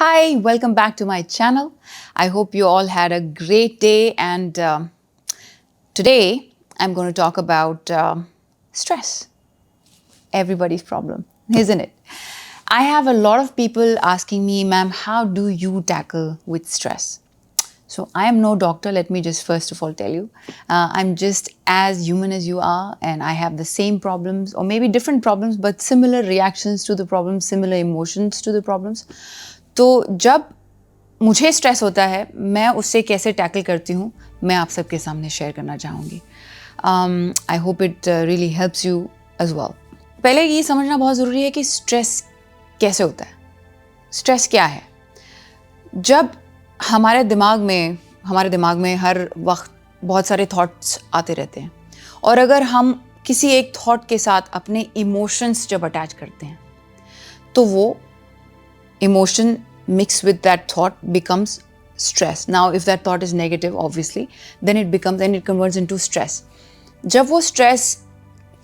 Hi, welcome back to my channel. I hope you all had a great day, and today I'm going to talk about stress. Everybody's problem, isn't it? I have a lot of people asking me, ma'am, how do you tackle with stress? So I am no doctor, let me just first of all tell you. I'm just as human as you are, and I have the same problems, or maybe different problems, but similar reactions to the problems, similar emotions to the problems. तो जब मुझे stress होता है, मैं उससे कैसे tackle करती हूँ, मैं आप सबके सामने शेयर करना चाहूँगी. I hope it really helps you as well. पहले ये समझना बहुत ज़रूरी है कि स्ट्रेस कैसे होता है. स्ट्रेस क्या है? जब हमारे दिमाग में हर वक्त बहुत सारे थॉट्स आते रहते हैं, और अगर हम किसी एक थॉट के साथ अपने इमोशंस जब अटैच करते हैं, तो वो emotion mixed with that thought becomes stress. Now, if that thought is negative, obviously, then it converts into stress. जब वो stress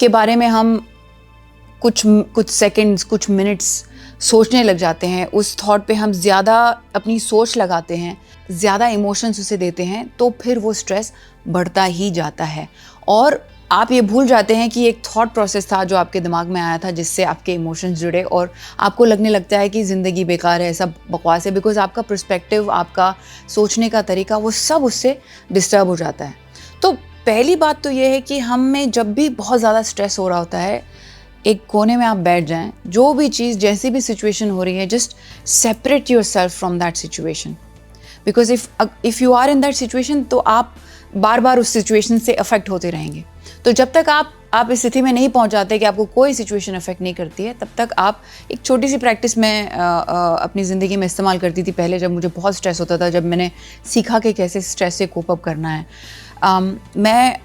के बारे में हम कुछ seconds, कुछ minutes सोचने लग जाते हैं, उस thought पे हम ज़्यादा अपनी सोच लगाते हैं, ज़्यादा emotions उसे देते हैं, तो फिर वो stress बढ़ता ही जाता है. और आप ये भूल जाते हैं कि एक थॉट प्रोसेस था जो आपके दिमाग में आया था, जिससे आपके इमोशंस जुड़े, और आपको लगने लगता है कि ज़िंदगी बेकार है, सब बकवास है, बिकॉज आपका पर्सपेक्टिव, आपका सोचने का तरीका, वो सब उससे डिस्टर्ब हो जाता है. तो पहली बात तो ये है कि हम में जब भी बहुत ज़्यादा स्ट्रेस हो रहा होता है, एक कोने में आप बैठ जाएं, जो भी चीज़, जैसी भी सिचुएशन हो रही है, just separate yourself from that situation. Because if you are in that situation, तो आप बार बार उस सिचुएशन से अफेक्ट होते रहेंगे. तो जब तक आप इस स्थिति में नहीं पहुंच जाते कि आपको कोई सिचुएशन अफेक्ट नहीं करती है, तब तक आप एक छोटी सी प्रैक्टिस में अपनी ज़िंदगी में इस्तेमाल करती थी पहले, जब मुझे बहुत स्ट्रेस होता था, जब मैंने सीखा कि कैसे स्ट्रेस से कोप अप करना है. मैं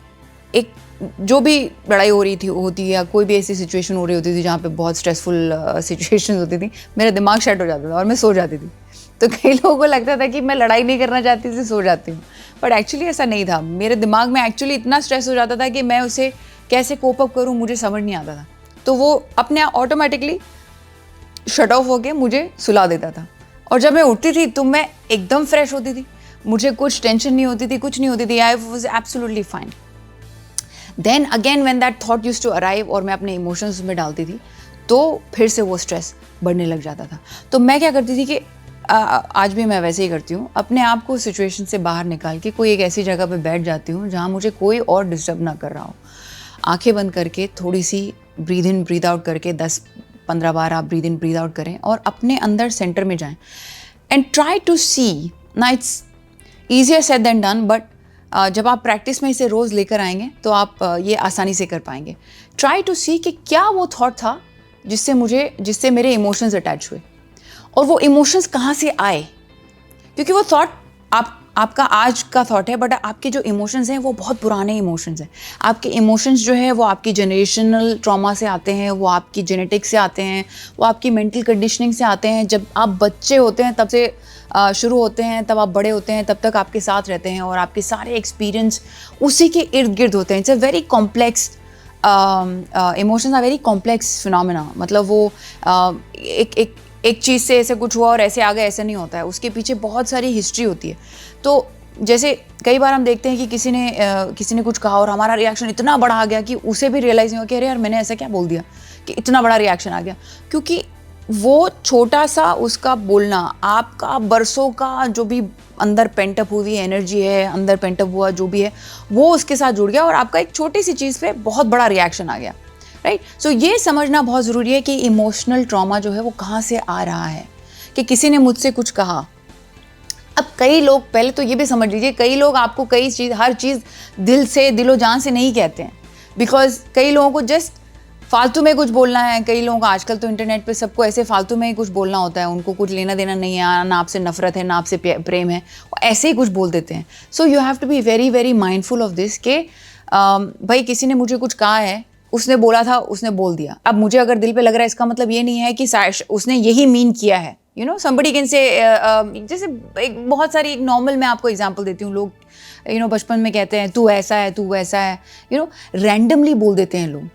एक जो भी लड़ाई हो रही होती या कोई भी ऐसी सिचुएशन हो रही होती थी जहाँ पे बहुत स्ट्रेसफुल सिचुएशन होती थी, मेरा दिमाग शट हो जाता था और मैं सो जाती थी. तो कई लोगों को लगता था कि मैं लड़ाई नहीं करना चाहती थी, सो जाती हूँ, बट एक्चुअली ऐसा नहीं था. मेरे दिमाग में एक्चुअली इतना स्ट्रेस हो जाता था कि मैं उसे कैसे कोप अप करूँ, मुझे समझ नहीं आता था. तो वो अपने आप ऑटोमेटिकली शट ऑफ होके मुझे सुला देता था, और जब मैं उठती थी तो मैं एकदम फ्रेश होती थी, मुझे कुछ टेंशन नहीं होती थी, कुछ नहीं होती थी. I was absolutely fine. Then again when that thought used to arrive, और मैं अपने इमोशंस में डालती थी, तो फिर से वो स्ट्रेस बढ़ने लग जाता था. तो मैं क्या करती थी कि आज भी मैं वैसे ही करती हूँ, अपने आप को सिचुएशन से बाहर निकाल के कोई एक ऐसी जगह पे बैठ जाती हूँ जहाँ मुझे कोई और डिस्टर्ब ना कर रहा हो. आंखें बंद करके थोड़ी सी ब्रीद इन ब्रीद आउट करके 10-15 बार आप ब्रीद इन ब्रीद आउट करें, और अपने अंदर सेंटर में जाएं. एंड ट्राई टू सी, ना it's easier said than done, but जब आप प्रैक्टिस में इसे रोज़ लेकर आएंगे तो आप ये आसानी से कर पाएंगे. ट्राई टू सी कि क्या वो थॉट था जिससे मेरे इमोशंस अटैच हुए, और वो इमोशंस कहाँ से आए. क्योंकि वो थॉट आपका आज का थॉट है, बट आपके जो इमोशंस हैं वो बहुत पुराने इमोशंस हैं. आपके इमोशंस जो है वो आपकी जनरेशनल ट्रॉमा से आते हैं, वो आपकी जेनेटिक्स से आते हैं, वो आपकी मेंटल कंडीशनिंग से आते हैं. जब आप बच्चे होते हैं तब से शुरू होते हैं, तब आप बड़े होते हैं, तब तक आपके साथ रहते हैं, और आपके सारे एक्सपीरियंस उसी के इर्द गिर्द होते हैं. It's a very complex, emotions are very complex phenomena. मतलब वो एक चीज़ से ऐसे कुछ हुआ और ऐसे आ गए, ऐसा नहीं होता है. उसके पीछे बहुत सारी हिस्ट्री होती है. तो जैसे कई बार हम देखते हैं कि किसी ने कुछ कहा और हमारा रिएक्शन इतना बड़ा आ गया कि उसे भी रियलाइज़ नहीं हुआ कि अरे यार, मैंने ऐसा क्या बोल दिया कि इतना बड़ा रिएक्शन आ गया. क्योंकि वो छोटा सा उसका बोलना, आपका बरसों का जो भी अंदर पेंटअप हुई एनर्जी है, अंदर पेंटअप हुआ जो भी है, वो उसके साथ जुड़ गया, और आपका एक छोटी सी चीज़ पे बहुत बड़ा रिएक्शन आ गया. राइट. सो ये समझना बहुत ज़रूरी है कि इमोशनल ट्रॉमा जो है वो कहाँ से आ रहा है. कि किसी ने मुझसे कुछ कहा. अब कई लोग, पहले तो ये भी समझ लीजिए, कई लोग आपको हर चीज़ दिलो जान से नहीं कहते हैं. बिकॉज कई लोगों को जस्ट फालतू में कुछ बोलना है. कई लोगों को आजकल तो इंटरनेट पे सबको ऐसे फालतू में ही कुछ बोलना होता है, उनको कुछ लेना देना नहीं है, ना आपसे नफरत है, ना आपसे प्रेम है, वो ऐसे ही कुछ बोल देते हैं. So you have to be very very mindful of this कि भाई, किसी ने मुझे कुछ कहा है, उसने बोला था, उसने बोल दिया. अब मुझे अगर दिल पे लग रहा है, इसका मतलब ये नहीं है कि उसने यही मीन किया है. You know, somebody can say, जैसे एक बहुत सारी, एक नॉर्मल मैं आपको एग्जांपल देती हूँ. लोग बचपन में कहते हैं तू ऐसा है, तू वैसा है, रैंडमली बोल देते हैं लोग.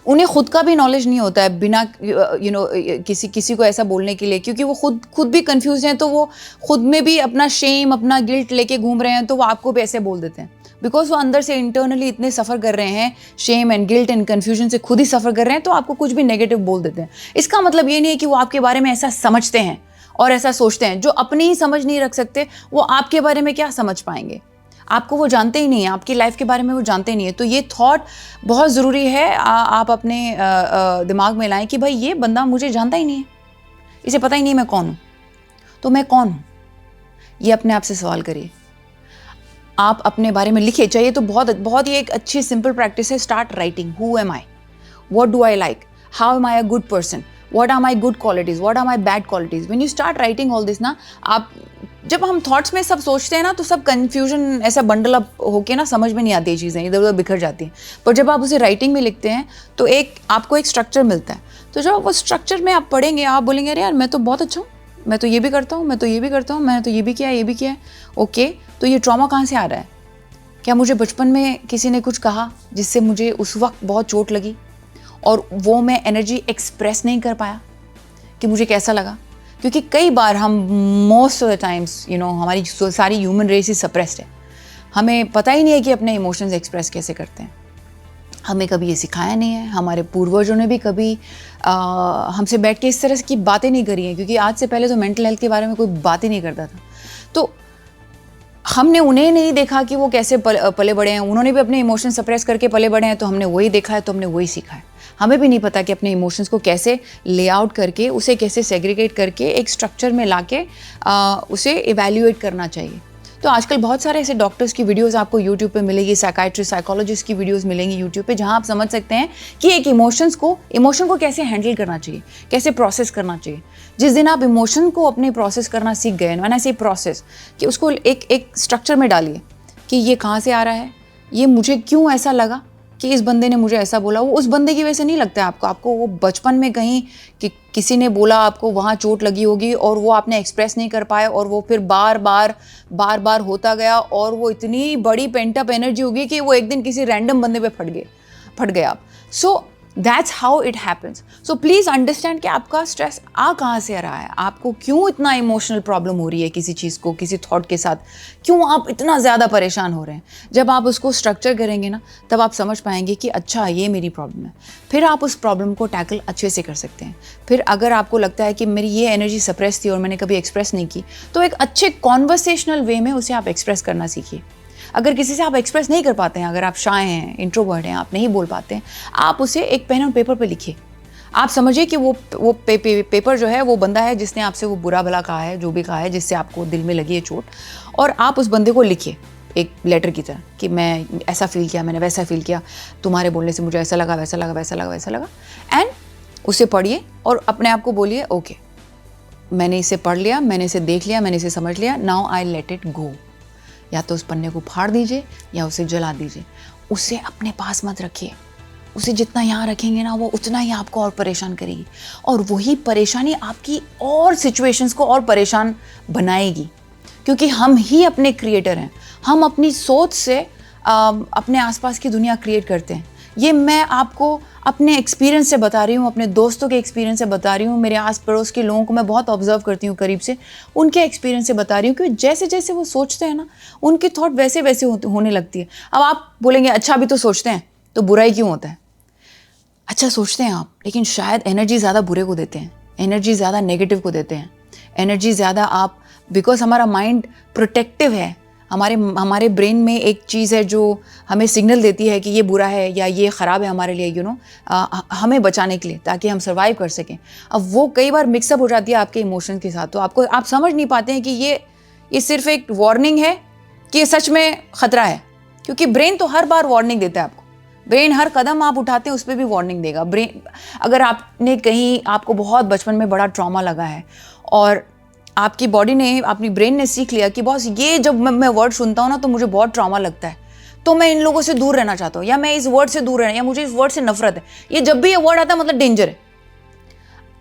उन्हें खुद का भी नॉलेज नहीं होता है बिना किसी को ऐसा बोलने के लिए, क्योंकि वो खुद भी कंफ्यूज हैं, तो वो खुद में भी अपना शेम, अपना गिल्ट लेके घूम रहे हैं, तो वो आपको भी ऐसे बोल देते हैं, बिकॉज वो अंदर से इंटरनली इतने सफ़र कर रहे हैं, shame and guilt and confusion से खुद ही सफ़र कर रहे हैं, तो आपको कुछ भी नेगेटिव बोल देते हैं। इसका मतलब ये नहीं है कि वो आपके बारे में ऐसा समझते हैं और ऐसा सोचते हैं। जो अपनी ही समझ नहीं रख सकते, वो आपके बारे में क्या समझ पाएंगे? आपको वो जानते ही नहीं है, आपकी लाइफ के बारे में वो जानते ही नहीं है। तो ये थॉट बहुत ज़रूरी है, आप अपने दिमाग में लाएं कि भाई ये बंदा मुझे जानता ही नहीं है, इसे पता ही नहीं मैं कौन हूँ, तो मैं कौन हूँ? ये अपने आप से सवाल करिए। आप अपने बारे में लिखिए, चाहिए तो बहुत ही एक अच्छी सिंपल प्रैक्टिस है, start writing. Who am I, what do I like, how am I a good person, what are my good qualities, what are my bad qualities. When you start writing all this ना, आप जब हम thoughts में सब सोचते हैं ना, तो सब कन्फ्यूजन ऐसा बंडल अप होके ना, समझ में नहीं आती ये चीज़ें, इधर उधर बिखर जाती हैं। पर जब आप उसे राइटिंग में लिखते हैं तो आपको एक स्ट्रक्चर मिलता है। तो जब वो स्ट्रक्चर में आप पढ़ेंगे, आप बोलेंगे अरे यार मैं तो बहुत अच्छा हूँ, मैं तो ये भी करता हूँ, मैं तो ये भी करता हूँ, मैंने तो ये भी किया, ये भी किया है। ओके, तो ये ट्रॉमा कहाँ से आ रहा है? क्या मुझे बचपन में किसी ने कुछ कहा जिससे मुझे उस वक्त बहुत चोट लगी और वो मैं एनर्जी एक्सप्रेस नहीं कर पाया कि मुझे कैसा लगा? क्योंकि कई बार हम मोस्ट ऑफ द टाइम्स हमारी सारी ह्यूमन रेस ही सप्रेस्ड है, हमें पता ही नहीं है कि अपने इमोशंस एक्सप्रेस कैसे करते हैं। हमें कभी ये सिखाया नहीं है, हमारे पूर्वजों ने भी कभी हमसे बैठ के इस तरह की बातें नहीं करी हैं, क्योंकि आज से पहले तो मेंटल हेल्थ के बारे में कोई बात ही नहीं करता था। तो हमने उन्हें नहीं देखा कि वो कैसे पले बड़े हैं, उन्होंने भी अपने इमोशन सप्रेस करके पले बड़े हैं, तो हमने वही देखा है, तो हमने वही सीखा है। हमें भी नहीं पता कि अपने इमोशंस को कैसे लेआउट करके, उसे कैसे सेग्रीगेट करके एक स्ट्रक्चर में लाके उसे इवैल्यूएट करना चाहिए। तो आजकल बहुत सारे ऐसे डॉक्टर्स की वीडियोस आपको यूट्यूब पे मिलेगी, साइकाइट्रिस्ट, साइकोलॉजिस्ट की वीडियोस मिलेंगी यूट्यूब पे, जहां आप समझ सकते हैं कि एक इमोशन को कैसे हैंडल करना चाहिए, कैसे प्रोसेस करना चाहिए। जिस दिन आप इमोशन को अपने प्रोसेस करना सीख गए, मैंने ऐसे प्रोसेस कि उसको एक स्ट्रक्चर में डालिए कि ये कहाँ से आ रहा है, ये मुझे क्यों ऐसा लगा कि इस बंदे ने मुझे ऐसा बोला। वो उस बंदे की वजह से नहीं लगता है आपको वो बचपन में कहीं कि किसी ने बोला, आपको वहाँ चोट लगी होगी और वो आपने एक्सप्रेस नहीं कर पाए, और वो फिर बार बार होता गया, और वो इतनी बड़ी पेंटअप एनर्जी होगी कि वो एक दिन किसी रैंडम बंदे पे फट गए आप। So that's how it happens. So please understand कि आपका स्ट्रेस कहाँ से आ रहा है, आपको क्यों इतना इमोशनल प्रॉब्लम हो रही है किसी चीज़ को, किसी थॉट के साथ, क्यों आप इतना ज़्यादा परेशान हो रहे हैं। जब आप उसको स्ट्रक्चर करेंगे ना, तब आप समझ पाएंगे कि अच्छा ये मेरी प्रॉब्लम है। फिर आप उस प्रॉब्लम को टैकल अच्छे से कर सकते हैं। फिर अगर आपको लगता है कि मेरी ये एनर्जी सप्रेस थी और मैंने कभी एक्सप्रेस नहीं की, तो एक अच्छे कॉन्वर्सेशनल वे में उसे आप एक्सप्रेस करना सीखिए। अगर किसी से आप एक्सप्रेस नहीं कर पाते हैं, अगर आप शाय हैं, इंट्रोवर्ट हैं, आप नहीं बोल पाते हैं, आप उसे एक पेन और पेपर पे लिखिए। आप समझिए कि वो पेपर जो है, वो बंदा है जिसने आपसे वो बुरा भला कहा है, जो भी कहा है, जिससे आपको दिल में लगी है चोट, और आप उस बंदे को लिखिए एक लेटर की तरह कि मैं ऐसा फील किया, मैंने वैसा फील किया, तुम्हारे बोलने से मुझे ऐसा लगा, वैसा लगा, वैसा लगा, वैसा लगा। एंड उसे पढ़िए और अपने आप को बोलिए, ओके मैंने इसे पढ़ लिया, मैंने इसे देख लिया, मैंने इसे समझ लिया, now I let it go. या तो उस पन्ने को फाड़ दीजिए या उसे जला दीजिए, उसे अपने पास मत रखिए। उसे जितना यहाँ रखेंगे ना, वो उतना ही आपको और परेशान करेगी, और वही परेशानी आपकी और सिचुएशंस को और परेशान बनाएगी, क्योंकि हम ही अपने क्रिएटर हैं। हम अपनी सोच से अपने आसपास की दुनिया क्रिएट करते हैं। ये मैं आपको अपने एक्सपीरियंस से बता रही हूँ, अपने दोस्तों के एक्सपीरियंस से बता रही हूँ, मेरे आस पड़ोस के लोगों को मैं बहुत ऑब्जर्व करती हूँ करीब से, उनके एक्सपीरियंस से बता रही हूँ कि जैसे जैसे वो सोचते हैं ना, उनकी थॉट वैसे वैसे होने लगती है। अब आप बोलेंगे अच्छा अभी तो सोचते हैं तो बुरा ही क्यों होता है? अच्छा सोचते हैं आप, लेकिन शायद एनर्जी ज़्यादा बुरे को देते हैं, एनर्जी ज़्यादा नेगेटिव को देते हैं, एनर्जी ज़्यादा आप, बिकॉज हमारा माइंड प्रोटेक्टिव है। हमारे ब्रेन में एक चीज़ है जो हमें सिग्नल देती है कि ये बुरा है या ये ख़राब है हमारे लिए, हमें बचाने के लिए, ताकि हम सर्वाइव कर सकें। अब वो कई बार मिक्सअप हो जाती है आपके इमोशंस के साथ, तो आप समझ नहीं पाते हैं कि ये सिर्फ एक वार्निंग है कि ये सच में ख़तरा है, क्योंकि ब्रेन तो हर बार वार्निंग देता है आपको। ब्रेन हर कदम आप उठाते हैं उस पर भी वार्निंग देगा। ब्रेन, अगर आपने कहीं, आपको बहुत बचपन में बड़ा ट्रॉमा लगा है और आपकी बॉडी ने, अपनी ब्रेन ने सीख लिया कि बॉस ये जब मैं वर्ड सुनता हूँ ना तो मुझे बहुत ट्रॉमा लगता है, तो मैं इन लोगों से दूर रहना चाहता हूँ, या मैं इस वर्ड से दूर रहना, या मुझे इस वर्ड से नफरत है, ये जब भी ये वर्ड आता है मतलब डेंजर है।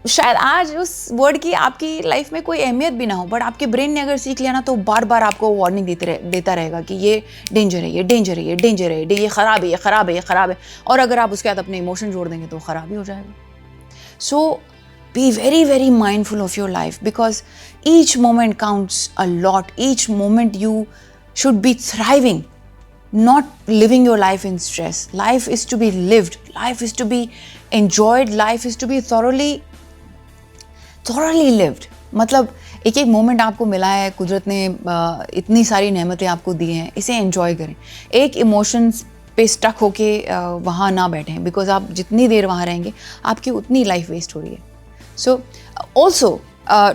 शायद आज उस वर्ड की आपकी लाइफ में कोई अहमियत भी ना हो, बट आपके ब्रेन ने अगर सीख लिया ना तो बार बार आपको वार्निंग देता रहेगा कि ये डेंजर है, ये डेंजर है, ये डेंजर है, ये ख़राब है, ये ख़राब है, ये ख़राब है। और अगर आप उसके बाद अपने इमोशन जोड़ देंगे तो ख़राब ही हो जाएगा। सो be very very mindful of your life, because each moment counts a lot. Each moment you should be thriving, not living your life in stress. Life is to be lived, life is to be enjoyed, life is to be thoroughly lived. मतलब एक एक moment आपको मिला है, कुदरत ने इतनी सारी नेमतें आपको दी हैं, इसे एंजॉय करें। एक इमोशंस पे स्टक होके वहाँ ना बैठें, बिकॉज आप जितनी देर वहाँ रहेंगे आपकी उतनी लाइफ वेस्ट हो रही है। So also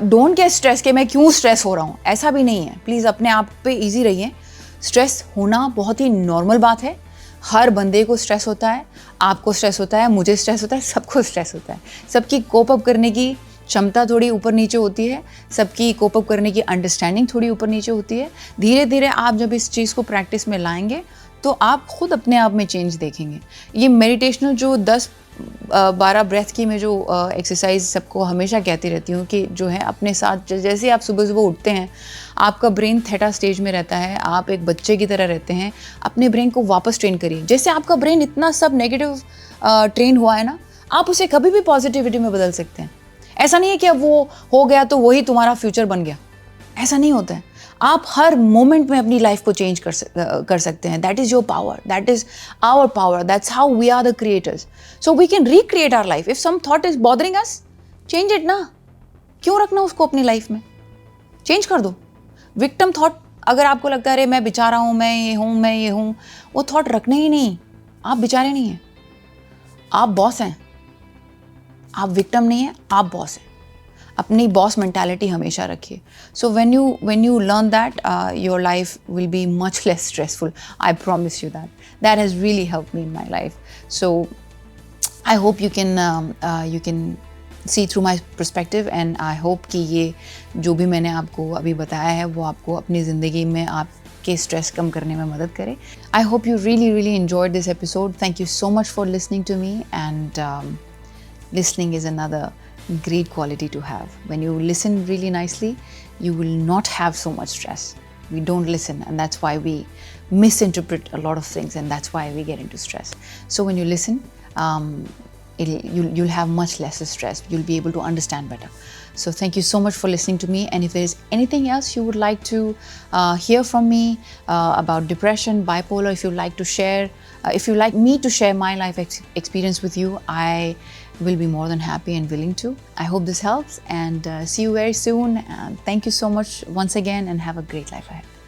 don't get stress कि मैं क्यों स्ट्रेस हो रहा हूँ, ऐसा भी नहीं है। प्लीज़ अपने आप पे ईजी रहिए। स्ट्रेस होना बहुत ही नॉर्मल बात है। हर बंदे को स्ट्रेस होता है, आपको स्ट्रेस होता है, मुझे स्ट्रेस होता है, सबको स्ट्रेस होता है। सबकी कोप अप करने की क्षमता थोड़ी ऊपर नीचे होती है, सबकी कोप अप करने की अंडरस्टैंडिंग थोड़ी ऊपर नीचे होती है। धीरे धीरे आप जब इस चीज़ को प्रैक्टिस में लाएंगे तो आप खुद अपने आप में चेंज देखेंगे। ये मेडिटेशनल जो 10-12 ब्रेथ की मैं जो एक्सरसाइज सबको हमेशा कहती रहती हूँ कि जो है अपने साथ, जैसे आप सुबह सुबह उठते हैं आपका ब्रेन थीटा स्टेज में रहता है, आप एक बच्चे की तरह रहते हैं, अपने ब्रेन को वापस ट्रेन करिए। जैसे आपका ब्रेन इतना सब नेगेटिव ट्रेन हुआ है ना, आप उसे कभी भी पॉजिटिविटी में बदल सकते हैं। ऐसा नहीं है कि अब वो हो गया तो वही तुम्हारा फ्यूचर बन गया, ऐसा नहीं होता है। आप हर मोमेंट में अपनी लाइफ को चेंज कर सकते हैं। That is your power, that is our power, that's how we are the creators. So we can recreate our life. If some thought is bothering us, change it ना। क्यों रखना उसको अपनी लाइफ में, चेंज कर दो। विक्टिम थॉट अगर आपको लगता है अरे मैं बेचारा हूँ, मैं ये हूँ, वो थॉट रखने ही नहीं। आप बेचारे नहीं हैं, आप बॉस हैं। आप विक्टिम नहीं हैं, आप बॉस हैं। अपनी बॉस मेंटालिटी हमेशा रखिए। So when you learn that, your life will be much less stressful. I promise you that has really help me in my life. So I hope you can see through my perspective, and I hope कि ये जो भी मैंने आपको अभी बताया है वो आपको अपनी ज़िंदगी में आपके स्ट्रेस कम करने में मदद करे। I hope you really enjoyed this episode. Thank you so much for listening to me, and listening is another great quality to have. When you listen really nicely, you will not have so much stress. We don't listen, and that's why we misinterpret a lot of things, and that's why we get into stress. So when you listen, you'll have much less stress. You'll be able to understand better. So thank you so much for listening to me, and if there is anything else you would like to hear from me about depression, bipolar, if you'd like to share, if you'd like me to share my life experience with you, I will be more than happy and willing to. I hope this helps, and see you very soon. Thank you so much once again, and have a great life ahead.